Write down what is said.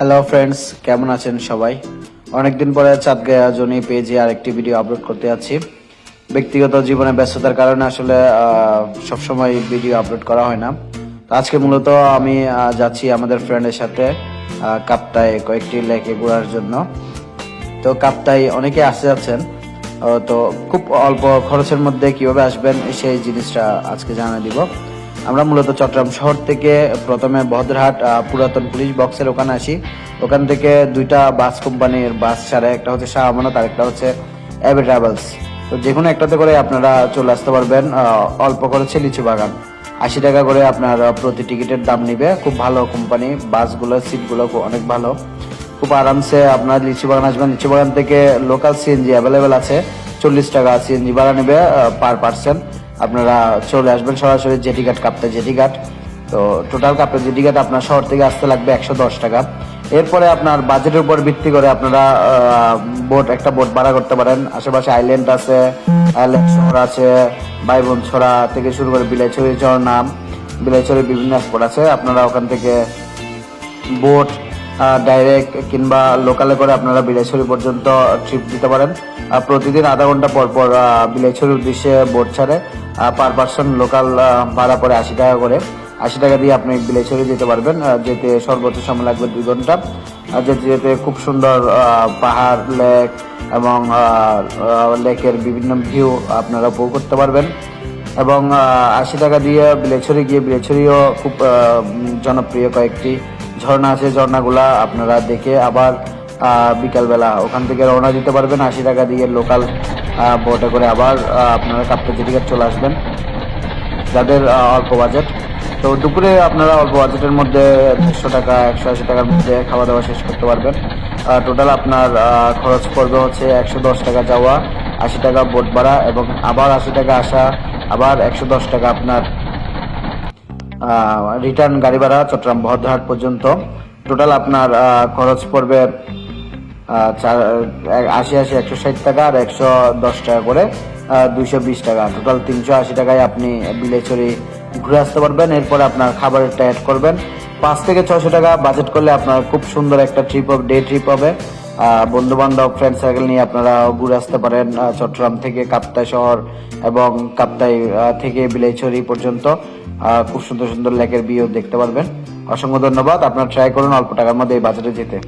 Hello friends, কেমন আছেন সবাই? অনেকদিন পরে চাঁদগাঁয়া জনি পেজে আরেকটি ভিডিও আপলোড করতে যাচ্ছি। ব্যক্তিগত জীবনে ব্যস্ততার কারণে আসলে সবসময় ভিডিও আপলোড করা হয় না। তো আজকে মূলত আমি যাচ্ছি আমাদের ফ্রেন্ডের সাথে কাপ্তায় কয়েকটি লেকে ঘোরার জন্য। তো কাপ্তাই অনেকে আসতে যাচ্ছেন, তো খুব অল্প খরচের মধ্যে কিভাবে আসবেন সেই জিনিসটা আজকে জানিয়ে দিব। আমরা মূলত চট্টগ্রাম শহর থেকে প্রথমে ভদ্রহাট পুরাতন পুলিশ বক্সের ওখানে আসি। ওখান থেকে দুইটা বাস কোম্পানির বাস ছাড়ে, একটা হচ্ছে শাহ আমানত আর একটা হচ্ছে অ্যাবে ট্রাভেলস। তো যে কোনো একটাতে করে আপনারা চলে আসতে পারবেন। অল্প খরচে লিচু বাগান 80 টাকা করে আপনার প্রতি টিকিটের দাম নিবে। খুব ভালো কোম্পানি, বাসগুলো সিটগুলো অনেক ভালো। খুব আরামসে আপনার লিচু বাগান আসবেন। লিচু বাগান থেকে লোকাল সিএনজি অ্যাভেলেবেল আছে, 40 টাকা সিএনজি ভাড়া নেবে পার পার্সন। আপনারা চলে আসবেন সরাসরি জেটিঘাট, কাপ্তাই জেটিঘাট। তো টোটাল কাপ্তাই জেটিঘাট আপনার শহর থেকে আসতে লাগবে 110 টাকা। এরপরে আপনার বাজেটের উপর ভিত্তি করে আপনারা একটা বোট ভাড়া করতে পারেন। আশেপাশে আইল্যান্ড আছে, আইল্যান্ড শহর আছে, বাইবন ছড়া থেকে শুরু করে বিলাইছড়ি ঝর্ণা, বিলাইছড়ির বিভিন্ন স্পট আছে। আপনারা ওখান থেকে বোট ডাইরেক্ট কিংবা লোকালে করে আপনারা বিলাইছড়ি পর্যন্ত ট্রিপ দিতে পারেন। প্রতিদিন আধা ঘন্টা পর পর বিলাইছড়ির উদ্দেশ্যে বোট ছাড়ে। পার পার্সন লোকাল ভাড়া পড়ে 80 টাকা করে। 80 টাকা দিয়ে আপনি বিলাইছড়ি যেতে পারবেন। যেতে সর্বোচ্চ সময় লাগবে 2 ঘন্টা। যেতে যেতে খুব সুন্দর পাহাড়, লেক এবং লেকের বিভিন্ন ভিউ আপনারা উপভোগ করতে পারবেন। এবং 80 টাকা দিয়ে বিলাইছড়ি গিয়ে, বিলাইছড়িও খুব জনপ্রিয় কয়েকটি ঝর্ণা আছে। ঝর্ণাগুলা আপনারা দেখে আবার বিকালবেলা ওখান থেকে রওনা দিতে পারবেন 80 টাকা দিয়ে লোকাল বোটে করে। আবার আপনারা কাপ্তাই জেটিঘাট চলে আসবেন যাদের অল্প বাজেট। তো দুপুরে আপনারা অল্প বাজেটের মধ্যে 100 টাকা 180 টাকার মধ্যে খাওয়া দাওয়া শেষ করতে পারবেন। টোটাল আপনার খরচ পড়বে হচ্ছে 110 টাকা যাওয়া, 80 টাকা বোট ভাড়া এবং আবার 80 টাকা আসা, আবার 110 টাকা আপনার রিটার্ন গাড়ি ভাড়া চট্টগ্রাম ভদ্রহাট পর্যন্ত। টোটাল আপনার খরচ পড়বে 160 টাকা আর 110 টাকা করে 220 টাকা। টোটাল 380 টাকায় আপনি বিলাইছড়ি ঘুরে আসতে পারবেন। এরপরে আপনার খাবারেরটা অ্যাড করবেন। 5 থেকে 600 টাকা বাজেট করলে আপনার খুব সুন্দর একটা ট্রিপ হবে, ডে ট্রিপ হবে। বন্ধু বান্ধব ফ্রেন্ড সার্কেল নিয়ে আপনারা ঘুরে আসতে পারেন চট্টগ্রাম থেকে কাপ্তাই শহর এবং কাপ্তাই থেকে বিলাইছড়ি পর্যন্ত। খুব সুন্দর সুন্দর লেকের ভিউ দেখতে পারবেন। অসংখ্য ধন্যবাদ। আপনারা ট্রাই করুন অল্প টাকার মধ্যে এই বাজেটে যেতে।